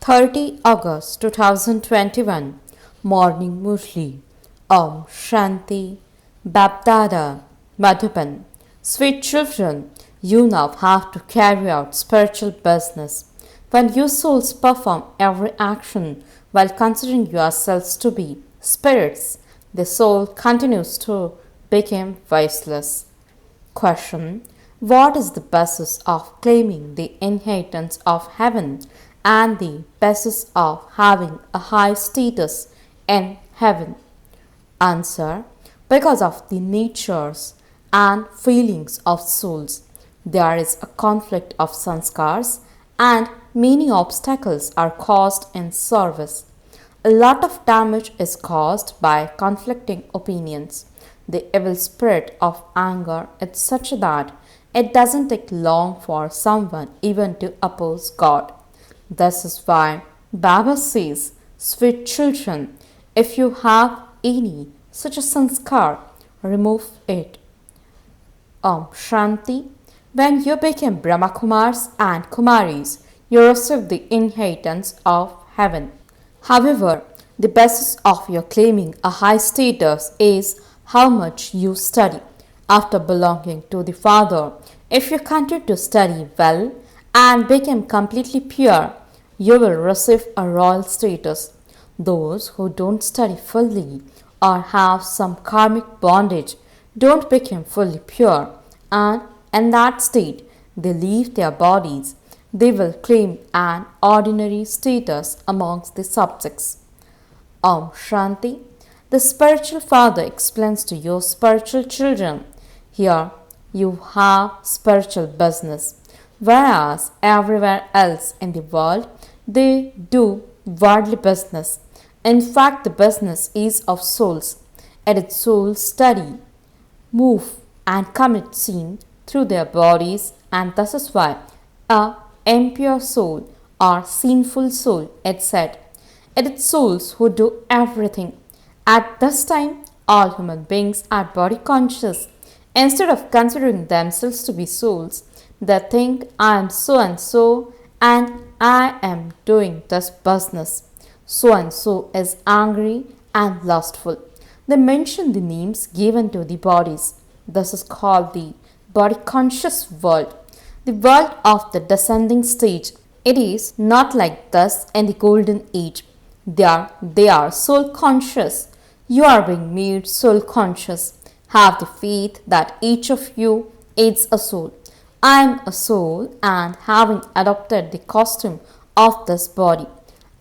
30 August 2021 Morning Murli Om Shanti BapDada Madhuban. Sweet children, you now have to carry out spiritual business. When you souls perform every action while considering yourselves to be spirits, the soul continues to become voiceless. Question: what is the basis of claiming the inheritance of heaven and the basis of having a high status in heaven? Answer: because of the natures and feelings of souls, there is a conflict of sanskars and many obstacles are caused in service. A lot of damage is caused by conflicting opinions. The evil spirit of anger is such that it doesn't take long for someone even to oppose God. This is why Baba says, sweet children, if you have any such a sanskar, remove it. Om Shanti. When you become Brahma Kumaris and Kumaris, you receive the inheritance of heaven. However, the basis of your claiming a high status is how much you study. After belonging to the Father, if you continue to study well and become completely pure, you will receive a royal status. Those who don't study fully or have some karmic bondage don't become fully pure, and in that state they leave their bodies. They will claim an ordinary status amongst the subjects. Om Shanti. The spiritual father explains to your spiritual children, here you have spiritual business, whereas everywhere else in the world they do worldly business. In fact, the business is of souls. It is souls study, move and commit sin through their bodies, and this is why a impure soul or sinful soul is said. It is souls who do everything. At this time, all human beings are body conscious. Instead of considering themselves to be souls, they think I am so and I am doing this business. So and so is angry and lustful. They mention the names given to the bodies. This is called the body conscious world, the world of the descending stage. It is not like this in the golden age. They are soul conscious. You are being made soul conscious. Have the faith that each of you is a soul. I am a soul, and having adopted the costume of this body,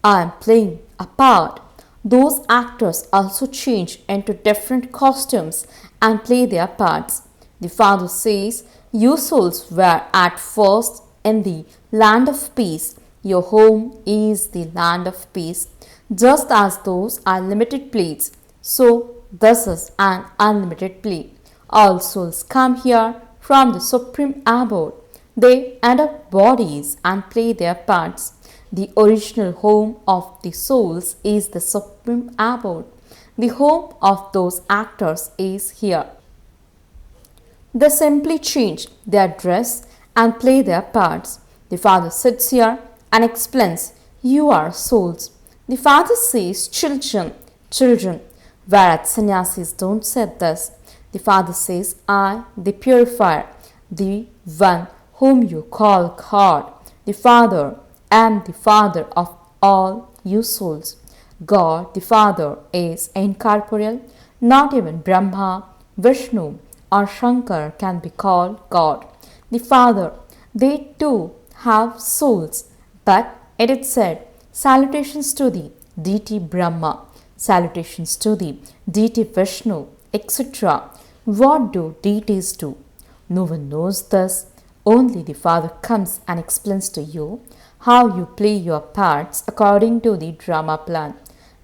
I am playing a part. Those actors also change into different costumes and play their parts. The Father says, you souls were at first in the land of peace. Your home is the land of peace. Just as those are limited plates, so this is an unlimited plate. All souls come here from the supreme abode. They adopt bodies and play their parts. The original home of the souls is the supreme abode. The home of those actors is here. They simply change their dress and play their parts. The Father sits here and explains, you are souls. The Father says, children, whereas sannyasis don't say this. The Father says, I, the purifier, the one whom you call God, the Father, am the Father of all you souls. God, the Father, is incorporeal. Not even Brahma, Vishnu, or Shankar can be called God. The Father, they too have souls, but it is said, salutations to the deity Brahma, salutations to the deity Vishnu, etc. What do deities do? No one knows this. Only the Father comes and explains to you how you play your parts according to the drama plan.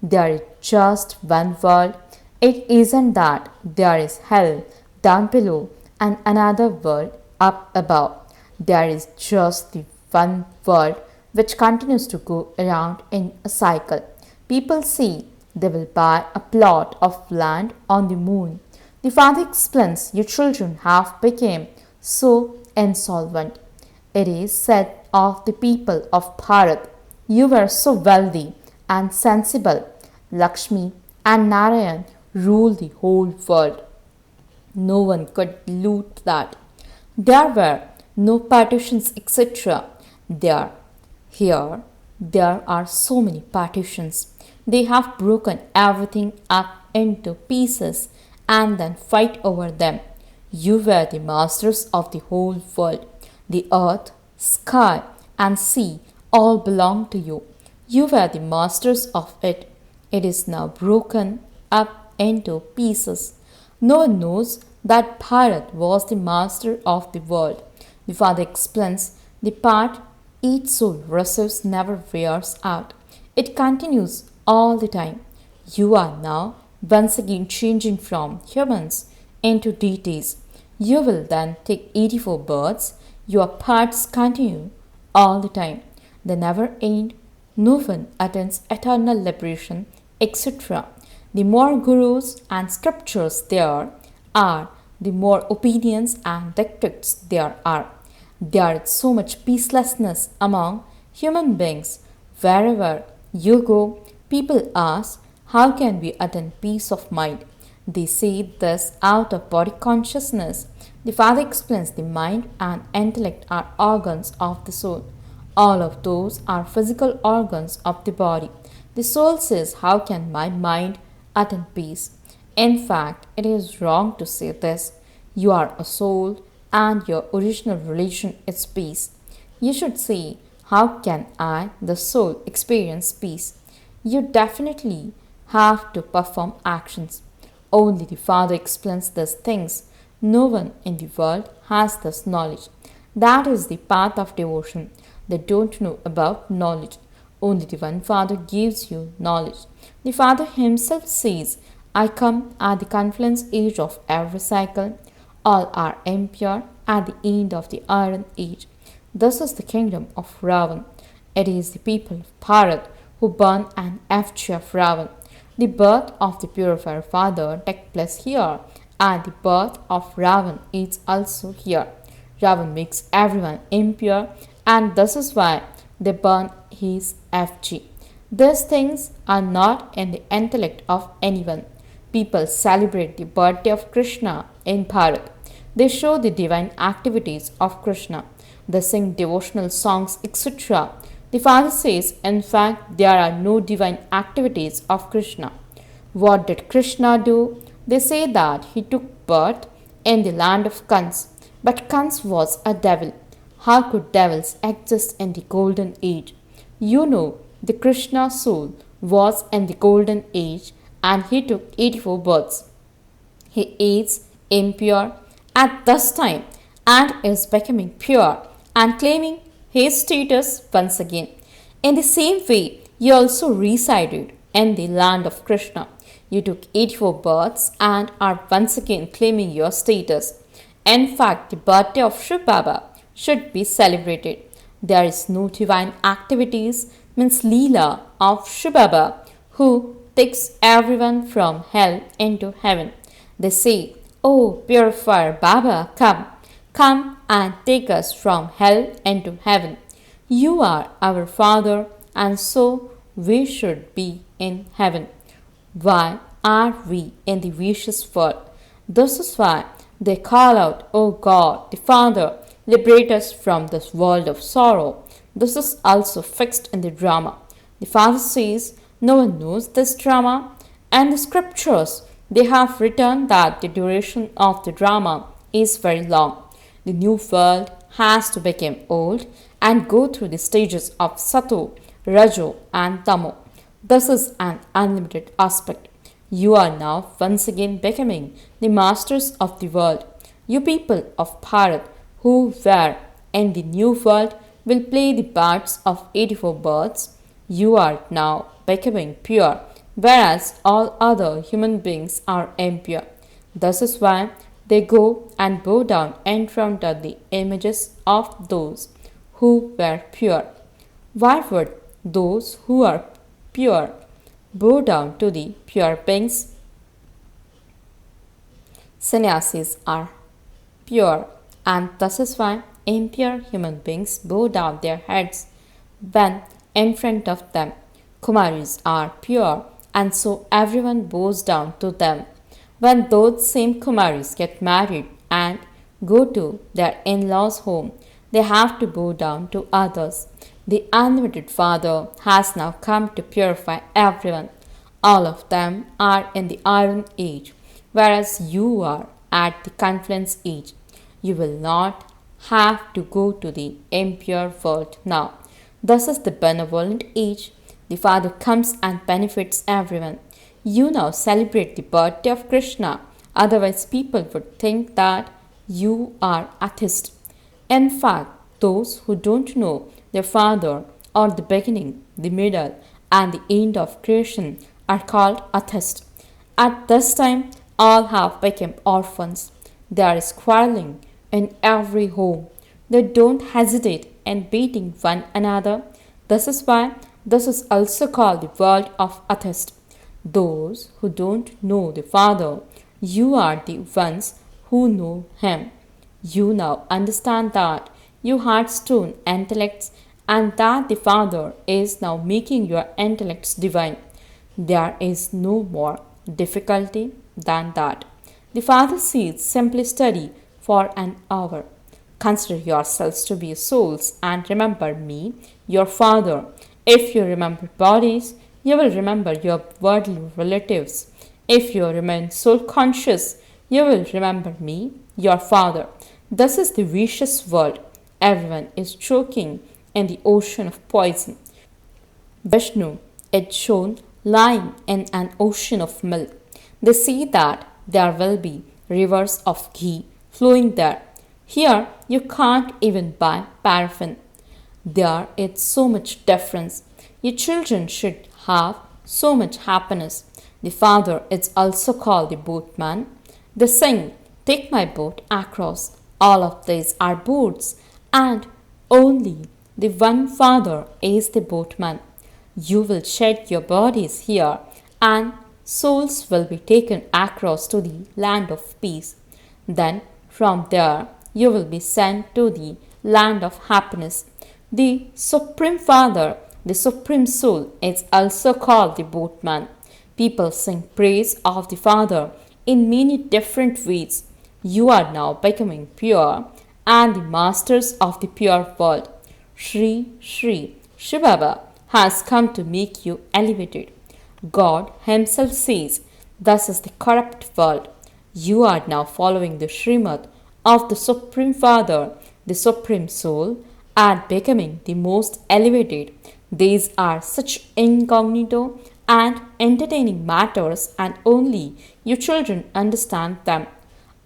There is just one world. It isn't that there is hell down below and another world up above. There is just the one world which continues to go around in a cycle. People say they will buy a plot of land on the moon. The Father explains, your children have become so insolvent. It is said of the people of Bharat, You were so wealthy and sensible. Lakshmi and Narayan ruled the whole world. No one could loot that. There were no partitions, etc. There, here, there are so many partitions. They have broken everything up into pieces and then fight over them. You were the masters of the whole world. The earth, sky, and sea all belong to you. You were the masters of it. It is now broken up into pieces. No one knows that Bharat was the master of the world. The father explains the part each soul receives never wears out. It continues all the time. You are now once again changing from humans into deities. You will then take 84 births. Your parts continue all the time. They never end. No one attains eternal liberation, etc. The more gurus and scriptures there are, the more opinions and dictates there are. There is so much peacelessness among human beings. Wherever you go, people ask, how can we attain peace of mind? They say this out of body consciousness. The Father explains the mind and intellect are organs of the soul. All of those are physical organs of the body. The soul says, how can my mind attain peace? In fact, it is wrong to say this. You are a soul and your original relation is peace. You should say, how can I, the soul, experience peace? You definitely have to perform actions. Only the Father explains these things. No one in the world has this knowledge. That is the path of devotion. They don't know about knowledge. Only the one Father gives you knowledge. The Father himself says, I come at the confluence age of every cycle. All are impure at the end of the Iron Age. This is the kingdom of Ravan. It is the people of Bharat who burn and effigy of Ravan. The birth of the purifier Father takes place here, and the birth of Ravan is also here. Ravan makes everyone impure, and this is why they burn his effigy. These things are not in the intellect of anyone. People celebrate the birthday of Krishna in Bharat. They show the divine activities of Krishna. They sing devotional songs, etc. The Father says, in fact, there are no divine activities of Krishna. What did Krishna do? They say that he took birth in the land of Kans. But Kans was a devil. How could devils exist in the golden age? You know, the Krishna soul was in the golden age and he took 84 births. He is impure at this time and is becoming pure and claiming his status once again. In the same way, you also resided in the land of Krishna. You took 84 births and are once again claiming your status. In fact, the birthday of shivbaba should be celebrated. There is no divine activities, means Leela of shivbaba, who takes everyone from hell into heaven. They say, oh, purifier Baba, come and take us from hell into heaven. You are our Father, and so we should be in heaven. Why are we in the vicious world? This is why they call out, O God, the Father, liberate us from this world of sorrow. This is also fixed in the drama. The Father says, no one knows this drama. And the scriptures, they have written that the duration of the drama is very long. The new world has to become old and go through the stages of Sato, Rajo and Tamo. This is an unlimited aspect. You are now once again becoming the masters of the world. You people of Bharat who were in the new world will play the parts of 84 births. You are now becoming pure, whereas all other human beings are impure. This is why they go and bow down in front of the images of those who were pure. Why would those who are pure bow down to the pure beings? Sannyasis are pure, and this is why impure human beings bow down their heads when in front of them. Kumaris are pure, and so everyone bows down to them. When those same Kumaris get married and go to their in-laws' home, they have to bow down to others. The unlimited Father has now come to purify everyone. All of them are in the Iron Age, whereas you are at the Confluence Age. You will not have to go to the impure world now. This is the benevolent age. The Father comes and benefits everyone. You now celebrate the birthday of Krishna, otherwise, people would think that you are atheist. In fact, those who don't know their Father or the beginning, the middle, and the end of creation are called atheists. At this time, all have become orphans. There is quarreling in every home. They don't hesitate in beating one another. This is why this is also called the world of atheists. Those who don't know the Father, you are the ones who know Him. You now understand that you had stone intellects and that the Father is now making your intellects divine. There is no more difficulty than that. The Father says simply study for an hour. Consider yourselves to be souls and remember me, your Father. If you remember bodies, you will remember your worldly relatives. If you remain soul conscious, you will remember me, your Father. This is the vicious world. Everyone is choking in the ocean of poison. Vishnu is shown lying in an ocean of milk. They say that there will be rivers of ghee flowing there. Here you can't even buy paraffin. There is so much difference. Your children should have so much happiness. The Father is also called the boatman. They sing, take my boat across. All of these are boats, and only the one Father is the boatman. You will shed your bodies here, and souls will be taken across to the land of peace. Then from there you will be sent to the land of happiness. The Supreme Father, the Supreme Soul, is also called the boatman. People sing praise of the Father in many different ways. You are now becoming pure and the masters of the pure world. Shri Shri Shivbaba has come to make you elevated. God Himself says, this is the corrupt world. You are now following the Srimad of the Supreme Father, the Supreme Soul, and becoming the most elevated. These are such incognito and entertaining matters, and only you children understand them.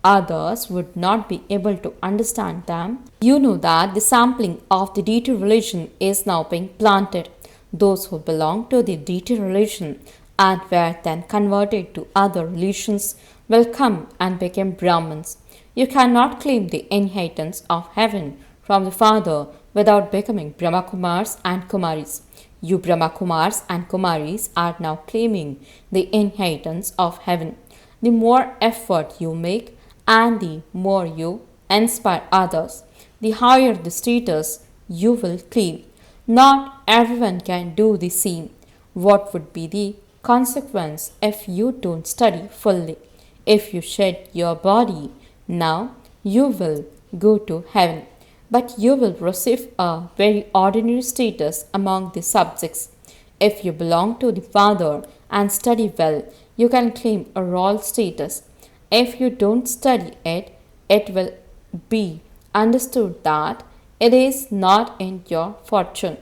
Others would not be able to understand them. You know that the sampling of the deity religion is now being planted. Those who belong to the deity religion and were then converted to other religions will come and become Brahmins. You cannot claim the inheritance of heaven from the Father without becoming Brahma Kumaris and Kumaris. You Brahma Kumars and Kumaris are now claiming the inheritance of heaven. The more effort you make and the more you inspire others, the higher the status you will claim. Not everyone can do the same. What would be the consequence if you don't study fully? If you shed your body now, you will go to heaven, but you will receive a very ordinary status among the subjects. If you belong to the Father and study well, you can claim a royal status. If you don't study it, it will be understood that it is not in your fortune.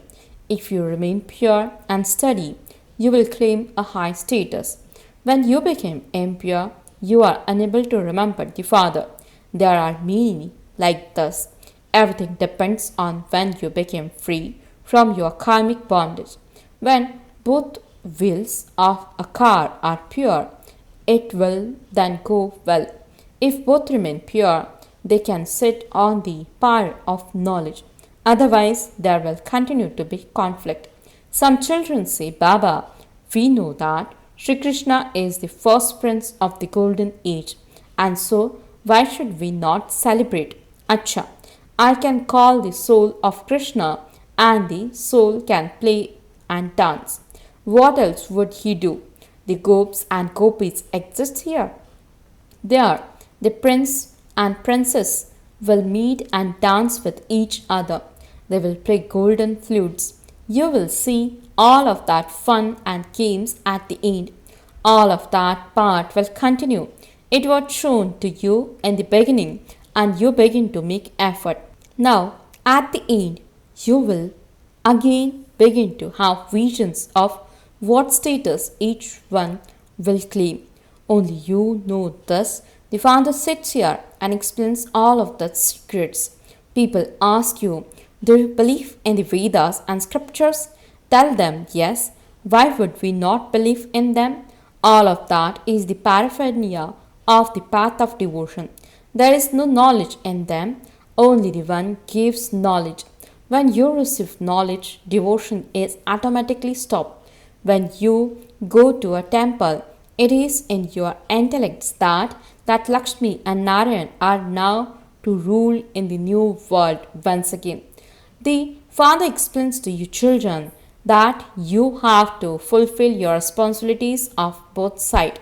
If you remain pure and study, you will claim a high status. When you become impure, you are unable to remember the Father. There are many like this. Everything depends on when you become free from your karmic bondage. When both wheels of a car are pure, it will then go well. If both remain pure, they can sit on the pyre of knowledge. Otherwise, there will continue to be conflict. Some children say, Baba, we know that Sri Krishna is the first prince of the golden age, and so why should we not celebrate? Acha, I can call the soul of Krishna and the soul can play and dance. What else would he do? The gopis and gopis exist here. There, the prince and princess will meet and dance with each other. They will play golden flutes. You will see all of that fun and games at the end. All of that part will continue. It was shown to you in the beginning and you begin to make effort. Now, at the end, you will again begin to have visions of what status each one will claim. Only you know this. The Father sits here and explains all of the secrets. People ask you, do you believe in the Vedas and scriptures? Tell them yes. Why would we not believe in them? All of that is the paraphernalia of the path of devotion. There is no knowledge in them, only the one gives knowledge. When you receive knowledge, devotion is automatically stopped. When you go to a temple, it is in your intellects that Lakshmi and Narayan are now to rule in the new world once again. The Father explains to you children that you have to fulfill your responsibilities of both sides.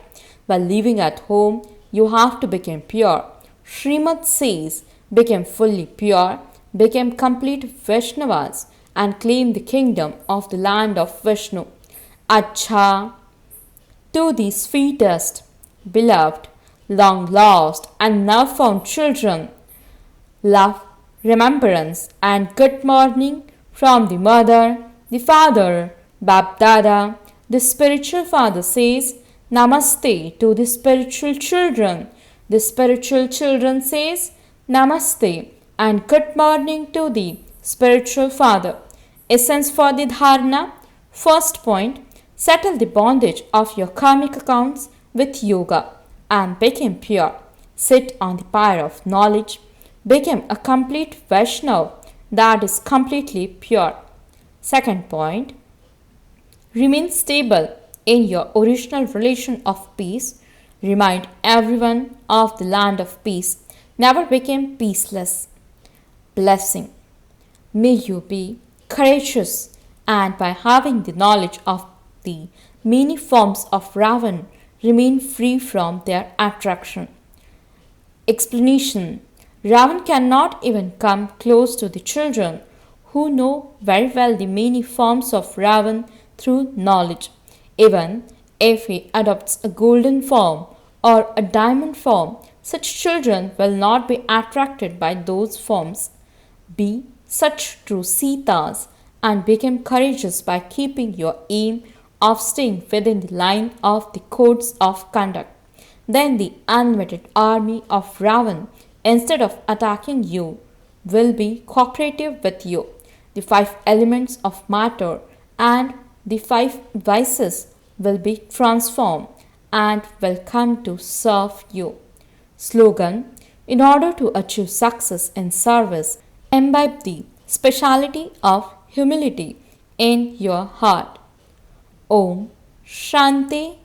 While living at home, you have to become pure. Srimad says, become fully pure, become complete Vaishnavas and claim the kingdom of the land of Vishnu. Acha, to the sweetest, beloved, long lost and now found children, love, remembrance and good morning from the mother, the father, BapDada. The spiritual father says, Namaste to the spiritual children. The spiritual children says, Namaste and good morning to the spiritual father. Essence for the dharana. First point, settle the bondage of your karmic accounts with yoga and become pure. Sit on the pyre of knowledge. Become a complete Vaishnava that is completely pure. Second point, remain stable in your original relation of peace. Remind everyone of the land of peace. Never become peaceless. Blessing. May you be courageous and by having the knowledge of the many forms of Ravan, remain free from their attraction. Explanation. Ravan cannot even come close to the children who know very well the many forms of Ravan through knowledge. Even if he adopts a golden form or a diamond form, such children will not be attracted by those forms. Be such true Sitas and become courageous by keeping your aim of staying within the line of the codes of conduct. Then the unlimited army of Ravan, instead of attacking you, will be cooperative with you. The 5 elements of matter and the 5 vices will be transformed and will come to serve you. Slogan. In order to achieve success in service, imbibe the speciality of humility in your heart. Om Shanti